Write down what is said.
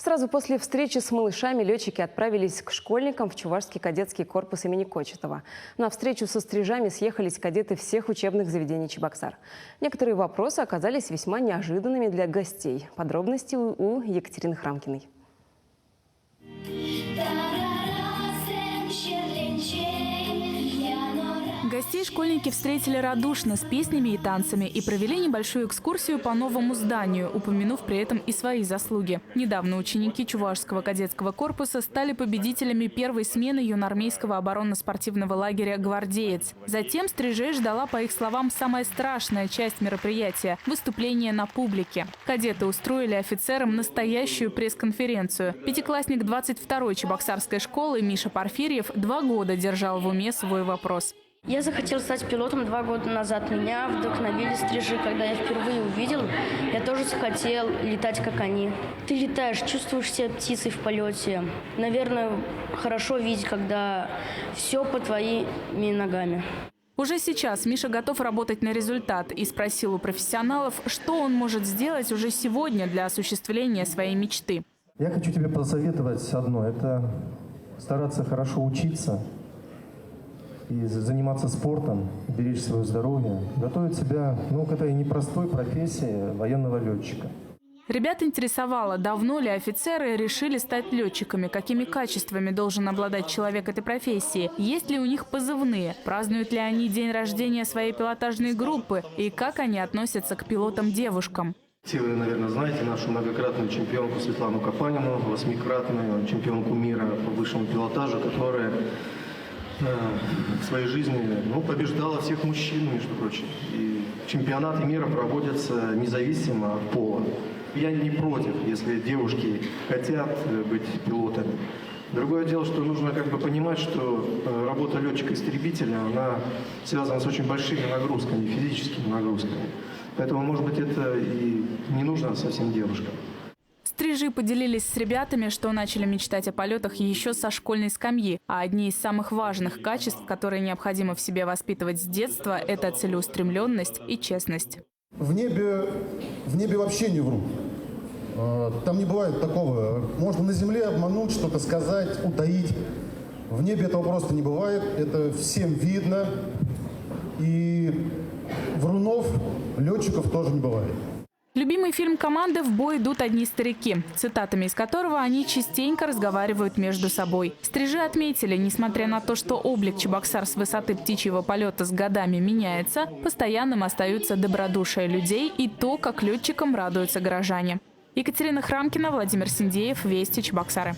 Сразу после встречи с малышами летчики отправились к школьникам в Чувашский кадетский корпус имени Кочетова. На встречу со стрижами съехались кадеты всех учебных заведений Чебоксар. Некоторые вопросы оказались весьма неожиданными для гостей. Подробности у Екатерины Храмкиной. Гостей школьники встретили радушно, с песнями и танцами, и провели небольшую экскурсию по новому зданию, упомянув при этом и свои заслуги. Недавно ученики Чувашского кадетского корпуса стали победителями первой смены юноармейского оборонно-спортивного лагеря «Гвардеец». Затем стрижей ждала, по их словам, самая страшная часть мероприятия – выступление на публике. Кадеты устроили офицерам настоящую пресс-конференцию. Пятиклассник 22-й Чебоксарской школы Миша Порфирьев 2 года держал в уме свой вопрос. Я захотел стать пилотом 2 года назад. Меня вдохновили стрижи. Когда я впервые увидел, я тоже захотел летать, как они. Ты летаешь, чувствуешь себя птицей в полете. Наверное, хорошо видеть, когда все под твоими ногами. Уже сейчас Миша готов работать на результат и спросил у профессионалов, что он может сделать уже сегодня для осуществления своей мечты. Я хочу тебе посоветовать одно – это стараться хорошо учиться и заниматься спортом, беречь свое здоровье, готовить себя к этой непростой профессии военного летчика. Ребят интересовало, давно ли офицеры решили стать летчиками, какими качествами должен обладать человек этой профессии, есть ли у них позывные, празднуют ли они день рождения своей пилотажной группы и как они относятся к пилотам-девушкам. Все вы, наверное, знаете нашу многократную чемпионку Светлану Капанину, 8-кратную чемпионку мира по высшему пилотажу, которая в своей жизни побеждала всех мужчин, между прочим. И чемпионаты мира проводятся независимо от пола. Я не против, если девушки хотят быть пилотами. Другое дело, что нужно понимать, что работа летчика-истребителя, она связана с очень большими нагрузками, физическими нагрузками. Поэтому, может быть, это и не нужно совсем девушкам. Стрижи поделились с ребятами, что начали мечтать о полетах еще со школьной скамьи. А одни из самых важных качеств, которые необходимо в себе воспитывать с детства, это целеустремленность и честность. В небе вообще не врут. Там не бывает такого. Можно на земле обмануть, что-то сказать, утаить. В небе этого просто не бывает. Это всем видно. И врунов, летчиков тоже не бывает. Любимый фильм команды «В бой идут одни старики», цитатами из которого они частенько разговаривают между собой. Стрижи отметили, несмотря на то, что облик Чебоксар с высоты птичьего полета с годами меняется, постоянным остаются добродушие людей и то, как летчикам радуются горожане. Екатерина Храмкина, Владимир Синдеев, Вести, Чебоксары.